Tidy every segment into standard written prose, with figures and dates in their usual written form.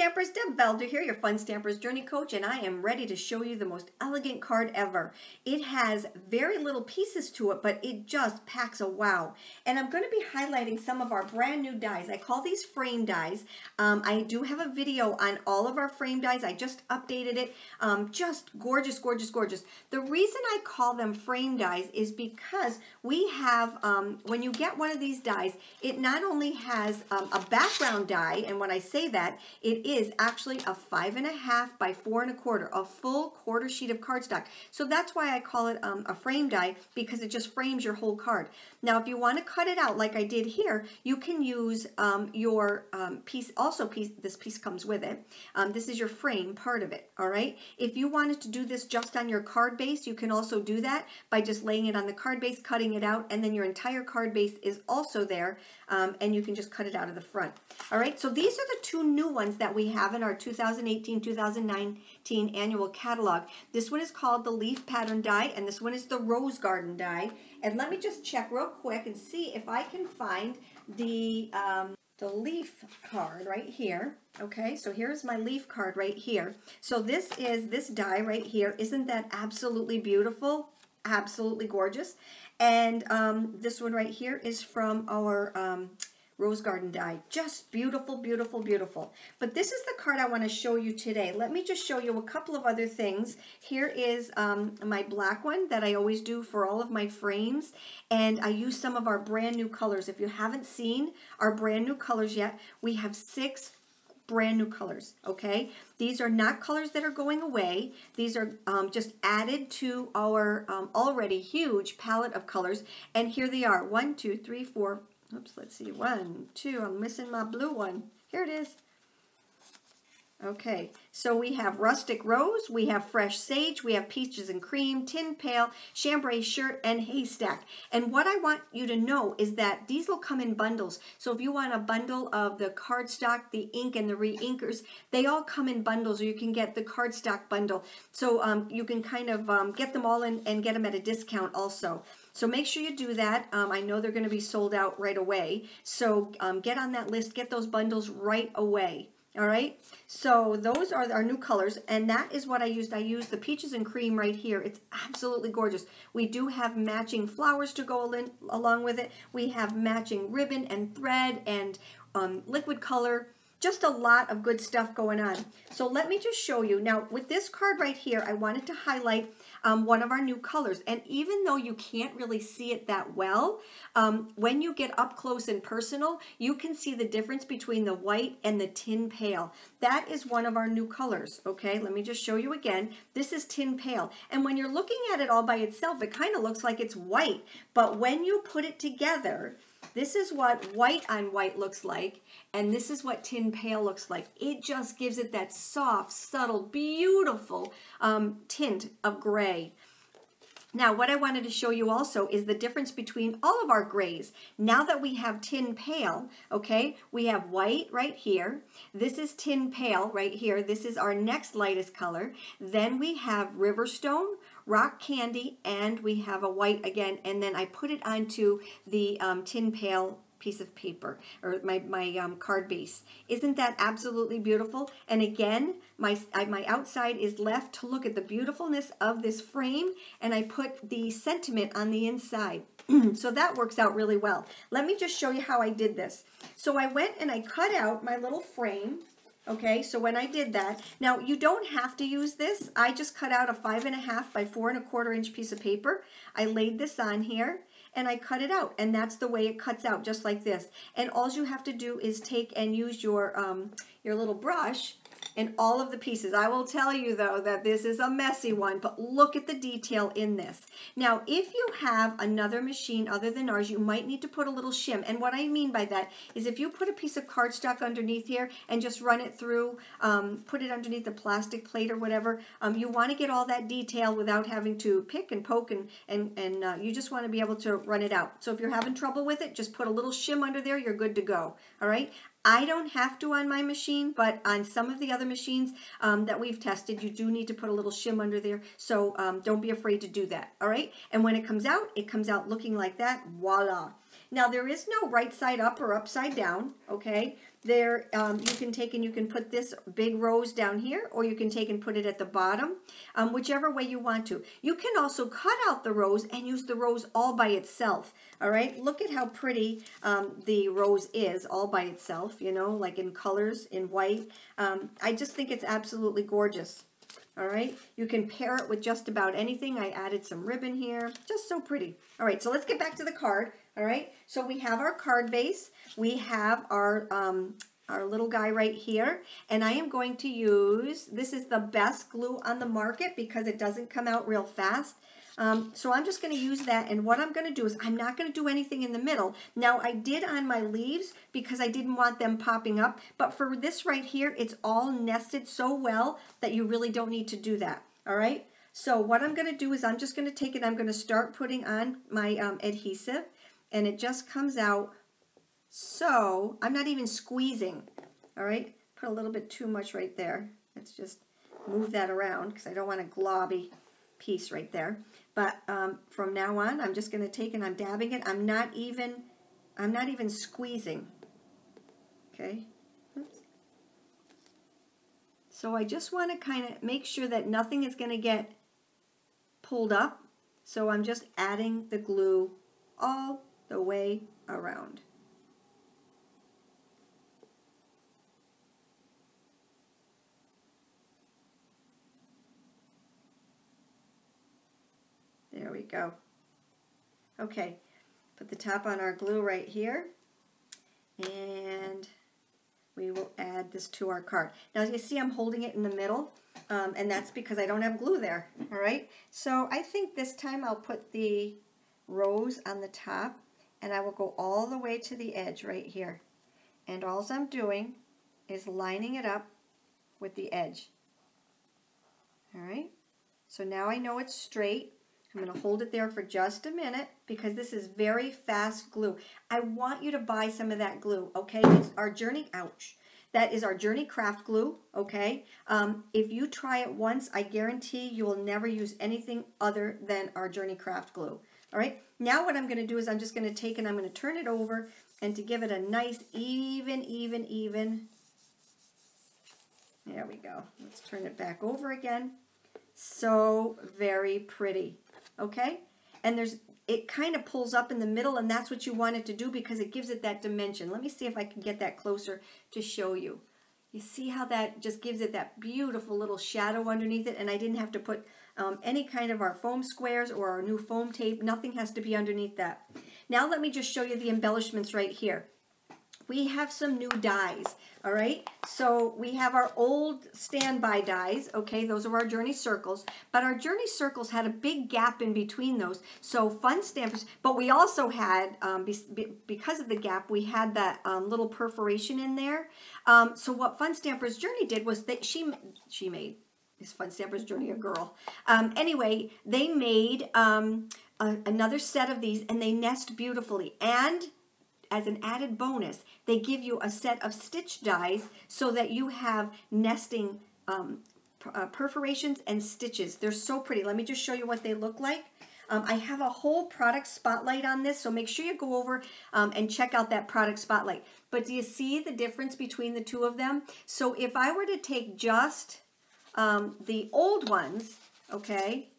Stampers, Deb Valder here, your Fun Stampers Journey Coach, and I am ready to show you the most elegant card ever. It has very little pieces to it, but it just packs a wow. And I'm going to be highlighting some of our brand new dies. I call these frame dies. I do have a video on all of our frame dies. I just updated it. Just gorgeous, gorgeous, gorgeous. The reason I call them frame dies is because we have, when you get one of these dies, it not only has a background die, and when I say that, it is actually a 5.5 by 4 1/4, a full quarter sheet of cardstock. So that's why I call it a frame die, because it just frames your whole card. Now, if you want to cut it out like I did here, you can use your piece. Also, this piece comes with it. This is your frame part of it. All right. If you wanted to do this just on your card base, you can also do that by just laying it on the card base, cutting it out, and then your entire card base is also there, and you can just cut it out of the front. All right. So these are the two new ones that we have in our 2018-2019 annual catalog. This one is called the Leaf Pattern Die, and this one is the Rose Garden Die. And let me just check real quick and see if I can find the leaf card right here. Okay, so here's my leaf card right here. So this is this die right here. Isn't that absolutely beautiful? Absolutely gorgeous. And this one right here is from our Rose Garden die. Just beautiful, beautiful, beautiful. But this is the card I want to show you today. Let me just show you a couple of other things. Here is my black one that I always do for all of my frames. And I use some of our brand new colors. If you haven't seen our brand new colors yet, we have 6 brand new colors, okay? These are not colors that are going away. These are just added to our already huge palette of colors. And here they are. 1, 2, 3, 4. Oops, let's see. 1, 2. I'm missing my blue one. Here it is. Okay, so we have Rustic Rose, we have Fresh Sage, we have Peaches and Cream, Tin Pail, Chambray Shirt, and Haystack. And what I want you to know is that these will come in bundles. So if you want a bundle of the cardstock, the ink, and the re-inkers, they all come in bundles, or you can get the cardstock bundle. So you can kind of get them all in and get them at a discount also. So make sure you do that. I know they're going to be sold out right away. So get on that list, get those bundles right away. All right, so those are our new colors, and that is what I used. I used the Peaches and Cream right here. It's absolutely gorgeous. We do have matching flowers to go along with it. We have matching ribbon and thread and liquid color. Just a lot of good stuff going on. So let me just show you. Now, with this card right here, I wanted to highlight one of our new colors. And even though you can't really see it that well, when you get up close and personal, you can see the difference between the white and the Tin Pail. That is one of our new colors, okay? Let me just show you again. This is Tin Pail. And when you're looking at it all by itself, it kind of looks like it's white. But when you put it together, this is what white on white looks like, and this is what Tin Pail looks like. It just gives it that soft, subtle, beautiful tint of gray. Now, what I wanted to show you also is the difference between all of our grays. Now that we have Tin Pail, okay, we have white right here. This is Tin Pail right here. This is our next lightest color. Then we have Riverstone, Rock Candy, and we have a white again. And then I put it onto the Tin Pail piece of paper, or my card base. Isn't that absolutely beautiful? And again, my outside is left to look at the beautifulness of this frame, and I put the sentiment on the inside. So that works out really well. Let me just show you how I did this. So I went and I cut out my little frame. Okay, so when I did that, now you don't have to use this. I just cut out a 5.5 by 4 1/4 inch piece of paper. I laid this on here and I cut it out, and that's the way it cuts out, just like this. And all you have to do is take and use your little brush in all of the pieces. I will tell you though that this is a messy one, but look at the detail in this. Now, if you have another machine other than ours, you might need to put a little shim. And what I mean by that is if you put a piece of cardstock underneath here and just run it through, put it underneath the plastic plate or whatever, you want to get all that detail without having to pick and poke, and you just want to be able to run it out. So if you're having trouble with it, just put a little shim under there, you're good to go. All right. I don't have to on my machine, but on some of the other machines that we've tested, you do need to put a little shim under there. So don't be afraid to do that, all right? And when it comes out looking like that, voila. Now, there is no right side up or upside down, okay? There, you can take and you can put this big rose down here, or you can take and put it at the bottom, whichever way you want to. You can also cut out the rose and use the rose all by itself. All right, look at how pretty the rose is all by itself, you know, like in colors, in white. I just think it's absolutely gorgeous. All right, you can pair it with just about anything. I added some ribbon here, just so pretty. All right, so let's get back to the card. All right, so we have our card base. We have our little guy right here, and I am going to use, this is the best glue on the market because it doesn't come out real fast. So I'm just going to use that, and what I'm going to do is I'm not going to do anything in the middle. Now, I did on my leaves because I didn't want them popping up, but for this right here, it's all nested so well that you really don't need to do that, all right? So what I'm going to do is I'm just going to take it, I'm going to start putting on my adhesive, and it just comes out, so I'm not even squeezing, all right? Put a little bit too much right there. Let's just move that around because I don't want a globby piece right there. But from now on, I'm just going to take and I'm dabbing it. I'm not even squeezing. Okay. Oops. So I just want to kind of make sure that nothing is going to get pulled up. So I'm just adding the glue all the way around. There we go. Okay, put the top on our glue right here, and we will add this to our card. Now, as you see, I'm holding it in the middle, and that's because I don't have glue there, all right? So I think this time I'll put the rose on the top, and I will go all the way to the edge right here. And all I'm doing is lining it up with the edge. All right? So now I know it's straight. I'm going to hold it there for just a minute because this is very fast glue. I want you to buy some of that glue, okay? It's our Journey, ouch. That is our Journey Craft glue, okay? If you try it once, I guarantee you will never use anything other than our Journey Craft glue, all right? Now what I'm going to do is I'm just going to take and I'm going to turn it over, and to give it a nice even. There we go. Let's turn it back over again. So very pretty. Okay, and it kind of pulls up in the middle, and that's what you want it to do because it gives it that dimension. Let me see if I can get that closer to show you. You see how that just gives it that beautiful little shadow underneath it, and I didn't have to put any kind of our foam squares or our new foam tape. Nothing has to be underneath that. Now let me just show you the embellishments right here. We have some new dies, all right? So we have our old standby dies, okay? Those are our Journey Circles, but our Journey Circles had a big gap in between those. So Fun Stampers, but we also had, because of the gap, we had that little perforation in there. So what Fun Stampers Journey did was that she made, is Fun Stampers Journey a girl? Anyway, they made another set of these, and they nest beautifully. And as an added bonus, they give you a set of stitch dies so that you have nesting perforations and stitches. They're so pretty. Let me just show you what they look like. I have a whole product spotlight on this, so make sure you go over and check out that product spotlight. But do you see the difference between the two of them? So if I were to take just the old ones, okay,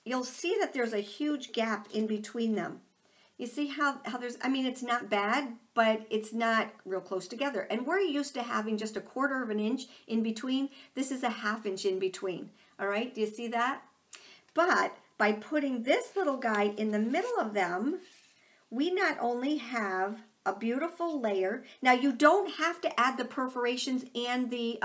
you'll see that there's a huge gap in between them. You see how there's, I mean, it's not bad, but it's not real close together. And we're used to having just a 1/4 of an inch in between. This is a 1/2 inch in between. All right, do you see that? But by putting this little guy in the middle of them, we not only have a beautiful layer. Now you don't have to add the perforations and the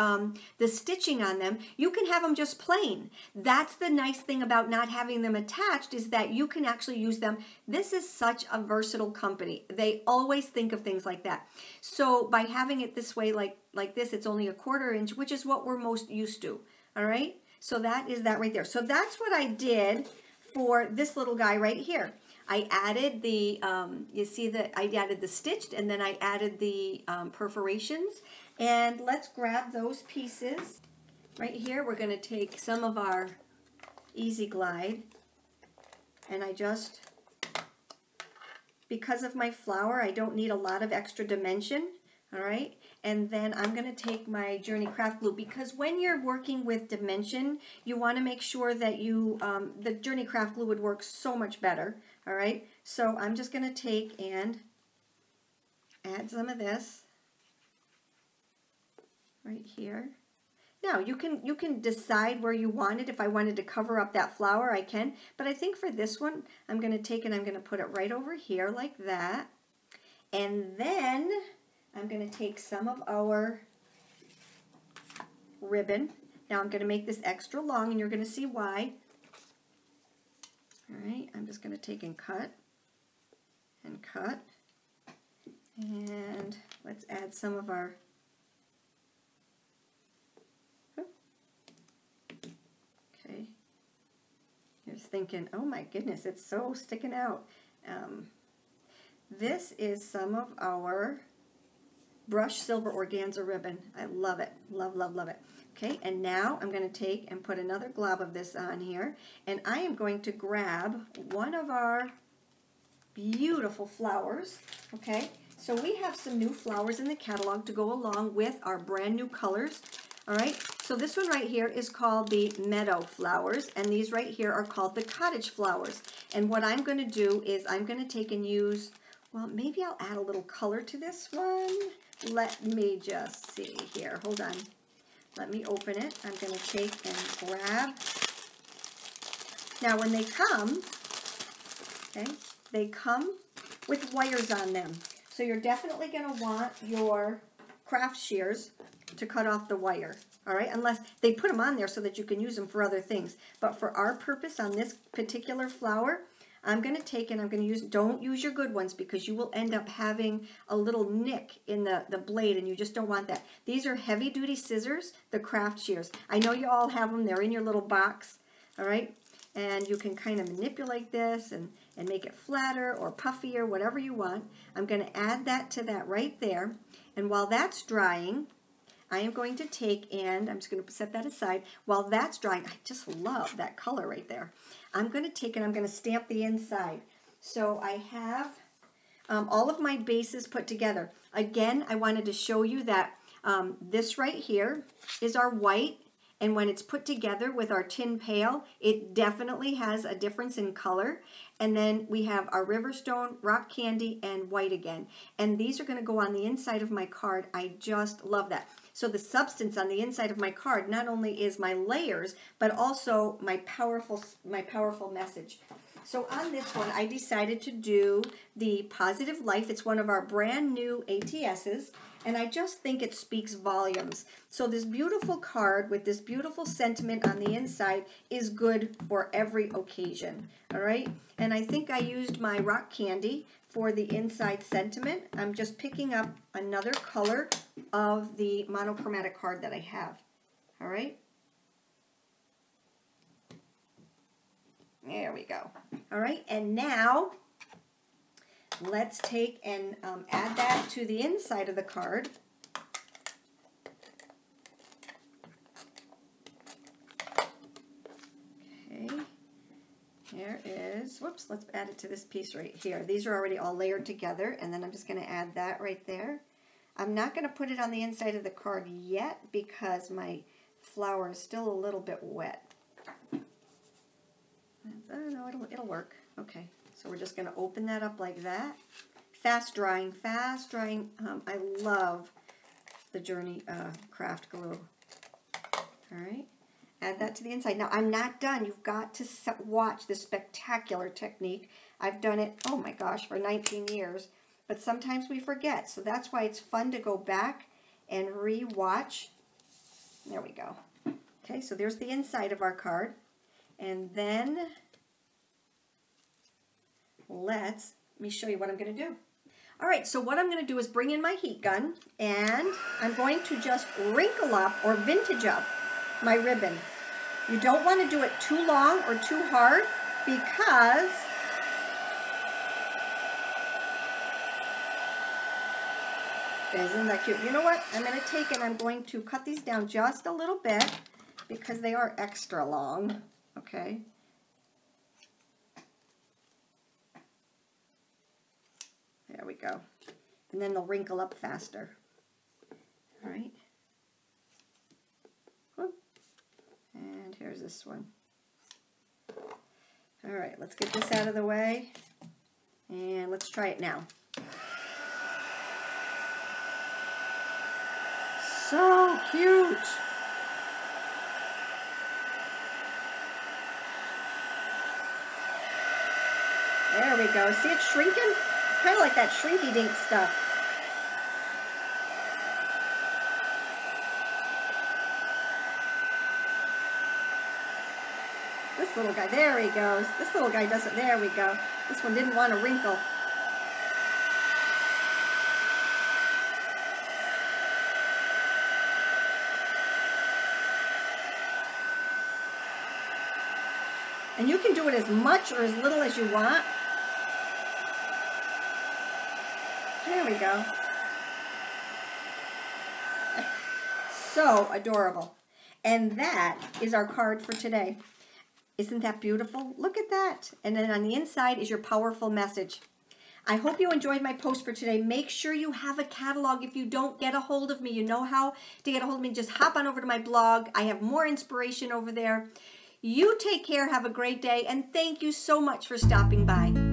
stitching on them. You can have them just plain. That's the nice thing about not having them attached, is that you can actually use them. This is such a versatile company. They always think of things like that. So by having it this way, like this, it's only a 1/4 inch, which is what we're most used to. All right. So that is that right there. So that's what I did for this little guy right here. I added the, you see that I added the stitched, and then I added the perforations. And let's grab those pieces. Right here, we're going to take some of our Easy Glide, and I just, because of my flower, I don't need a lot of extra dimension, all right? And then I'm going to take my Journey Craft Glue, because when you're working with dimension, you want to make sure that you, the Journey Craft Glue would work so much better. All right, so I'm just going to take and add some of this right here. Now you can decide where you want it. If I wanted to cover up that flower, I can, but I think for this one, I'm going to take and I'm going to put it right over here like that. And then I'm going to take some of our ribbon. Now I'm going to make this extra long, and you're going to see why. All right, I'm just going to take and cut. And let's add some of our, okay. You're thinking, oh my goodness, it's so sticking out. This is some of our brushed silver organza ribbon. I love it. Love, love, love it. Okay, and now I'm going to take and put another glob of this on here, and I am going to grab one of our beautiful flowers. Okay, so we have some new flowers in the catalog to go along with our brand new colors. All right, so this one right here is called the Meadow Flowers, and these right here are called the Cottage Flowers. And what I'm going to do is I'm going to take and use, well, maybe I'll add a little color to this one. Let me just see here. Hold on. Let me open it. I'm going to take and grab. Now when they come, okay, they come with wires on them. So you're definitely going to want your craft shears to cut off the wire. All right, unless they put them on there so that you can use them for other things. But for our purpose on this particular flower, I'm going to take and I'm going to use, don't use your good ones, because you will end up having a little nick in the blade, and you just don't want that. These are heavy duty scissors, the craft shears. I know you all have them. They're in your little box. All right, and you can kind of manipulate this and make it flatter or puffier, whatever you want. I'm going to add that to that right there. And while that's drying, I am going to take and I'm just going to set that aside. While that's drying, I just love that color right there. I'm going to take and I'm going to stamp the inside. So I have all of my bases put together. Again, I wanted to show you that this right here is our white, and when it's put together with our tin pail, it definitely has a difference in color. And then we have our Riverstone, Rock Candy, and white again. And these are going to go on the inside of my card. I just love that. So the substance on the inside of my card not only is my layers, but also my powerful message. So on this one, I decided to do the Positive Life. It's one of our brand new ATSs, and I just think it speaks volumes. So this beautiful card with this beautiful sentiment on the inside is good for every occasion, all right? And I think I used my Rock Candy for the inside sentiment. I'm just picking up another color of the monochromatic card that I have, all right? There we go. All right, and now let's take and add that to the inside of the card. Okay, there is, whoops, let's add it to this piece right here. These are already all layered together, and then I'm just going to add that right there. I'm not going to put it on the inside of the card yet because my flower is still a little bit wet. No, it'll work. Okay, so we're just going to open that up like that. Fast drying, fast drying. I love the Journey Craft Glue. All right, add that to the inside. Now, I'm not done. You've got to watch this spectacular technique. I've done it, oh my gosh, for 19 years. But sometimes we forget. So that's why it's fun to go back and re-watch. There we go. Okay, so there's the inside of our card. And then let me show you what I'm going to do. All right, so what I'm going to do is bring in my heat gun, and I'm going to just wrinkle up or vintage up my ribbon. You don't want to do it too long or too hard, because isn't that cute? You know what? I'm going to take and I'm going to cut these down just a little bit because they are extra long. Okay. There we go. And then they'll wrinkle up faster. All right. And here's this one. All right, let's get this out of the way. And let's try it now. So cute. There we go. See it shrinking? Kind of like that shrinky dink stuff. This little guy, there he goes. This little guy doesn't, there we go. This one didn't want to wrinkle. And you can do it as much or as little as you want. There we go. So adorable. And that is our card for today. Isn't that beautiful? Look at that. And then on the inside is your powerful message. I hope you enjoyed my post for today. Make sure you have a catalog. If you don't get a hold of me, you know how to get a hold of me. Just hop on over to my blog. I have more inspiration over there. You take care. Have a great day. And thank you so much for stopping by.